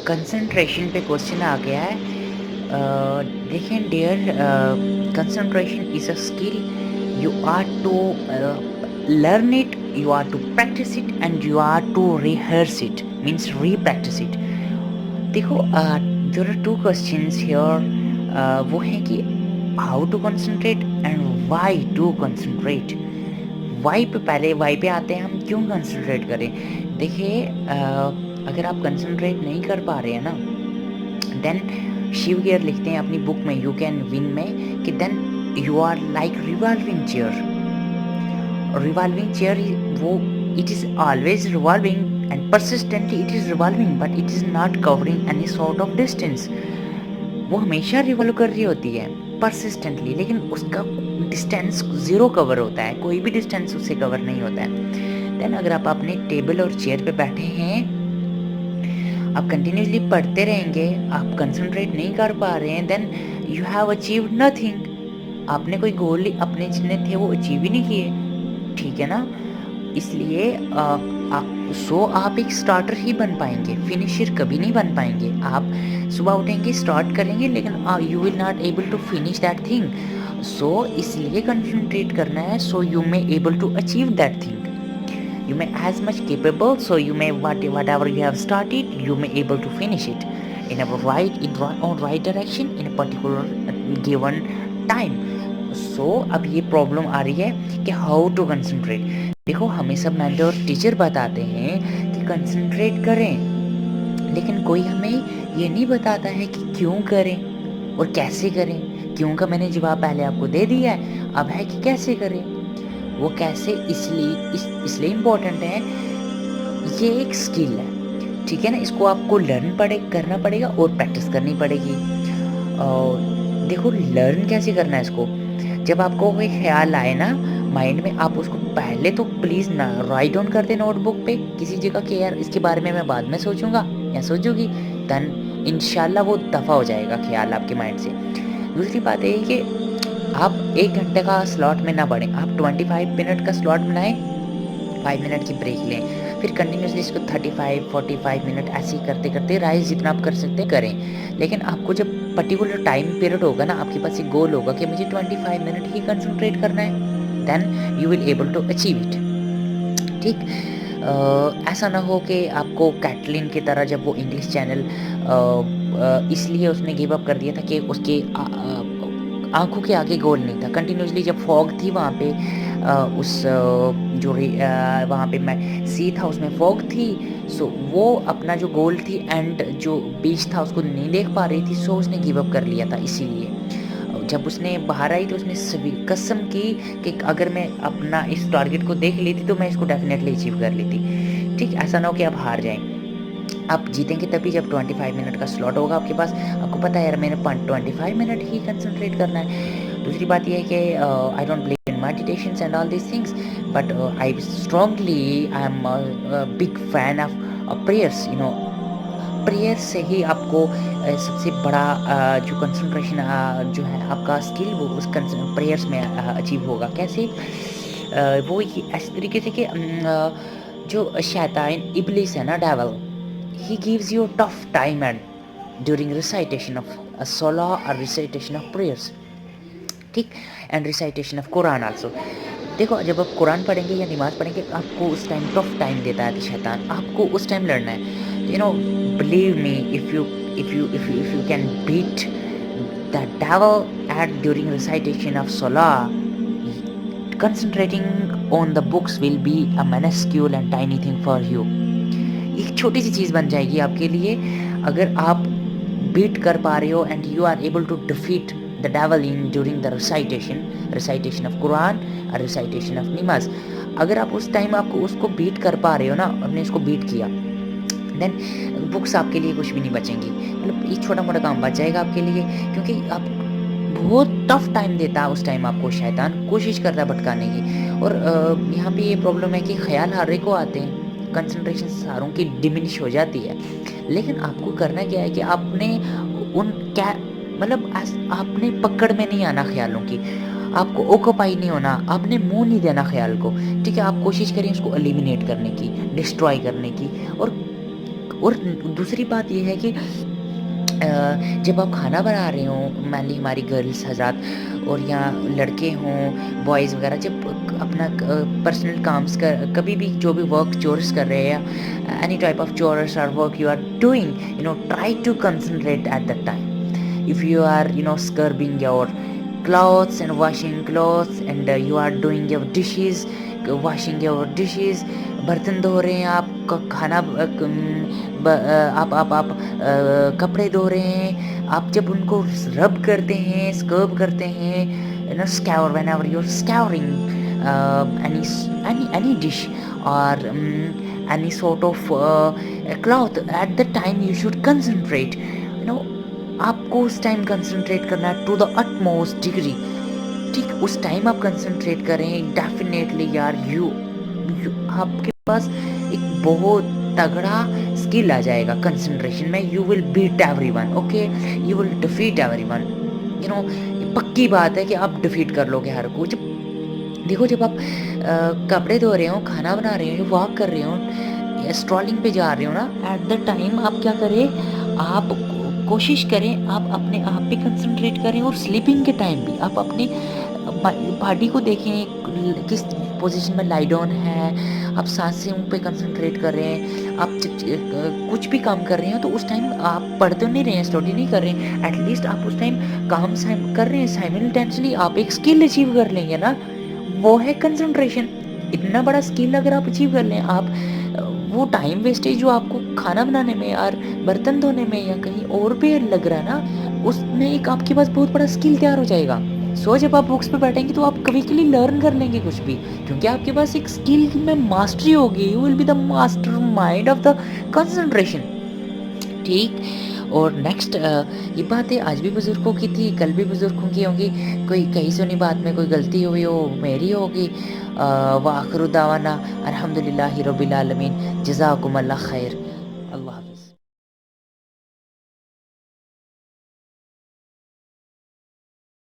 Concentration पे question आ गया है। देखें dear, concentration is a skill. You are to learn it, you are to practice it and you are to rehearse it, means re practice it. देखो, there are two questions here. वो हैं कि how to concentrate and why to concentrate. Why पे पहले Y पे आते हैं, हम क्यों कंसंट्रेट करें। देखिए, अगर आप कंसंट्रेट नहीं कर पा रहे हैं ना, देन शिव गियर लिखते हैं अपनी बुक में यू कैन विन में कि then you are like revolving chair. Revolving chair वो it is always revolving and persistently it is revolving, but it is not covering any sort of distance. वो हमेशा revolve कर रही होती है परसिस्टेंटली, लेकिन उसका डिस्टेंस ज़ीरो कवर होता है, कोई भी डिस्टेंस उससे कवर नहीं होता है। देन अगर आप अपने टेबल और चेयर पे बैठे हैं, आप कंटिन्यूसली पढ़ते रहेंगे, आप कंसंट्रेट नहीं कर पा रहे हैं, then you have achieved nothing. आपने कोई गोल अपने जितने थे वो अचीव ही नहीं किए, ठीक है ना। इसलिए आप एक स्टार्टर ही बन पाएंगे, फिनिशर कभी नहीं बन पाएंगे। आप सुबह उठेंगे, स्टार्ट करेंगे, लेकिन you will not able to finish that thing. So इसलिए कंसंट्रेट करना है, so you may able to achieve that thing. You may as much capable, so you may whatever you have started, you may able to finish it in a right direction in a particular given time. So अब ये problem आ रही है कि how to concentrate. देखो, हमें सब mentor teacher बताते हैं कि कंसंट्रेट करें, लेकिन कोई हमें ये नहीं बताता है कि क्यों करें और कैसे करें। क्यों का मैंने जवाब पहले आपको दे दिया है, अब है कि कैसे करें। वो कैसे इसलिए इम्पोर्टेंट है, ये एक स्किल है, ठीक है ना। इसको आपको करना पड़ेगा और प्रैक्टिस करनी पड़ेगी। और देखो, लर्न कैसे करना है इसको। जब आपको कोई ख्याल आए ना माइंड में, आप उसको पहले तो प्लीज़ ना राइट डाउन कर दे नोटबुक पे किसी जगह के, यार इसके बारे में मैं बाद में सोचूंगा या सोचूंगी, देन इंशाल्लाह वो दफ़ा हो जाएगा ख्याल आपके माइंड से। दूसरी बात है कि आप 1 घंटे का स्लॉट में ना बढ़ें, आप 25 मिनट का स्लॉट बनाएं, 5 मिनट की ब्रेक लें, फिर कंटिन्यूसली इसको 35-45 मिनट ऐसे ही करते करते राइज जितना आप कर सकते हैं करें। लेकिन आपको जब पर्टिकुलर टाइम पीरियड होगा ना, आपके पास एक गोल होगा कि मुझे 25 मिनट ही कंसंट्रेट करना है, then you will able to achieve it, ठीक। ऐसा ना हो कि आपको कैटलिन की तरह, जब वो इंग्लिश चैनल इसलिए उसने गिव अप कर दिया था कि उसके आंखों के आगे गोल नहीं था। कंटिन्यूसली जब फॉग थी वहाँ पे, वहाँ पे मैं सी था, उसमें फॉग थी, सो वो अपना जो गोल थी एंड जो बीच था उसको नहीं देख पा रही थी, सो उसने गिव अप कर लिया था। इसीलिए जब उसने बाहर आई तो उसने सभी कसम की कि अगर मैं अपना इस टारगेट को देख लेती तो मैं इसको डेफिनेटली अचीव कर लेती, ठीक। ऐसा ना हो कि आप हार जाएं। आप जीतेंगे तभी जब 25 मिनट का स्लॉट होगा आपके पास, आपको पता है यार मैंने 25 मिनट ही कंसंट्रेट करना है। दूसरी बात ये है कि I don't believe in meditations and all these things, but I am big fan of prayers, you know. Prayer से ही आपको सबसे बड़ा जो कंसंट्रेशन जो है आपका स्किल, वो उस प्रेयर्स में अचीव होगा। कैसे? वो ऐसे तरीके से कि जो शैतान इब्लिस है ना, devil, he gives you a tough time and during recitation of a salah or recitation of prayers, ठीक, and recitation of Quran also. देखो, जब आप कुरान पढ़ेंगे या नमाज पढ़ेंगे, आपको उस टाइम टफ टाइम देता है शैतान, आपको उस टाइम लड़ना है। You know, believe me, if you can beat the devil at during recitation of सलाह, concentrating on the books will be a minuscule and tiny thing for you। एक छोटी सी चीज़ बन जाएगी आपके लिए अगर आप बीट कर पा रहे हो, and you are able to defeat the devil in during the recitation of Quran और रिसाइटेशन ऑफ नमाज। अगर आप उस टाइम आपको उसको बीट कर पा रहे हो ना, आपने इसको बीट किया, देन बुक्स आपके लिए कुछ भी नहीं बचेंगी। मतलब ये छोटा मोटा काम बच जाएगा आपके लिए, क्योंकि आप बहुत टफ टाइम देता है उस टाइम आपको शैतान, कोशिश करता है भटकाने की। और यहाँ पे ये प्रॉब्लम है कि ख्याल हर एक को आते हैं, कंसंट्रेशन सारों की डिमिनिश हो जाती है। लेकिन आपको करना क्या है कि आपने आपने पकड़ में नहीं आना ख्यालों की, आपको ऑक्यूपाई नहीं होना, आपने मुंह नहीं देना ख्याल को, ठीक है। आप कोशिश करें उसको एलिमिनेट करने की, डिस्ट्रॉय करने की, और اور دوسری بات یہ ہے کہ جب آپ کھانا بنا رہے ہوں، مینلی ہماری گرلس حضرات اور یا لڑکے ہوں، بوائز وغیرہ، جب اپنا پرسنل کامس کبھی بھی جو بھی ورک چورس کر رہے ہیں، اینی ٹائپ آف چورس اور work you are doing, try to concentrate at that time. If you are scrubbing your clothes and washing clothes, and you are doing your dishes, washing your dishes, برتن دھو رہے ہیں آپ، کھانا آپ کپڑے دھو رہے ہیں، آپ جب ان کو رب کرتے ہیں، اسکرب کرتے ہیں، scour whenever you're scouring any dish or any sort of cloth, at that time you should concentrate. آپ کو اس ٹائم کنسنٹریٹ کرنا ہے to the utmost degree. ٹھیک، اس ٹائم آپ کنسنٹریٹ کریں، ڈیفینیٹلی یار آپ کے پاس ایک بہت تگڑا اسکل آ جائے گا کنسنٹریشن میں. You will beat everyone, okay, you will defeat everyone. پکی بات ہے کہ آپ ڈیفیٹ کر لو گے ہر کو. دیکھو، جب آپ کپڑے دھو رہے ہوں، کھانا بنا رہے ہوں، واک کر رہے ہوں، اسٹرالنگ پہ جا رہے ہو نا، ایٹ دا ٹائم آپ کیا کریں، آپ کوشش کریں آپ اپنے آپ پہ کنسنٹریٹ کریں. اور سلیپنگ کے ٹائم بھی آپ اپنے باڈی کو دیکھیں کس پوزیشن میں لائی ڈاؤن ہے، آپ سانسیں پہ کنسنٹریٹ کر رہے ہیں. آپ کچھ بھی کام کر رہے ہیں تو اس ٹائم آپ پڑھ تو نہیں رہے ہیں، اسٹڈی نہیں کر رہے ہیں، ایٹ لیسٹ آپ اس ٹائم کام کر رہے ہیں سائملٹینسلی. آپ ایک اسکل اچیو کر لیں گے نا، وہ ہے کنسنٹریشن. اتنا بڑا اسکل اگر آپ اچیو کر لیں، آپ وہ ٹائم ویسٹیج جو آپ کو کھانا بنانے میں اور برتن دھونے میں یا کہیں اور پہ لگ رہا ہے نا، اس میں ایک آپ کے پاس بہت بڑا اسکل تیار ہو جائے گا. جب آپ بکس پہ بیٹھیں گے تو آپ کبھی کے لیے لرن کر لیں گے کچھ بھی، کیونکہ آپ کے پاس ایک اسکل میں ماسٹری ہوگی. You will be the mastermind of the concentration. ٹھیک. اور نیکسٹ یہ باتیں آج بھی بزرگوں کی تھی، کل بھی بزرگوں کی ہوں گی. کوئی کہیں سنی بات میں کوئی غلطی ہوئی ہو میری ہوگی. وآخر دعوانا الحمد للہ رب العالمین. جزاکم اللہ خیر.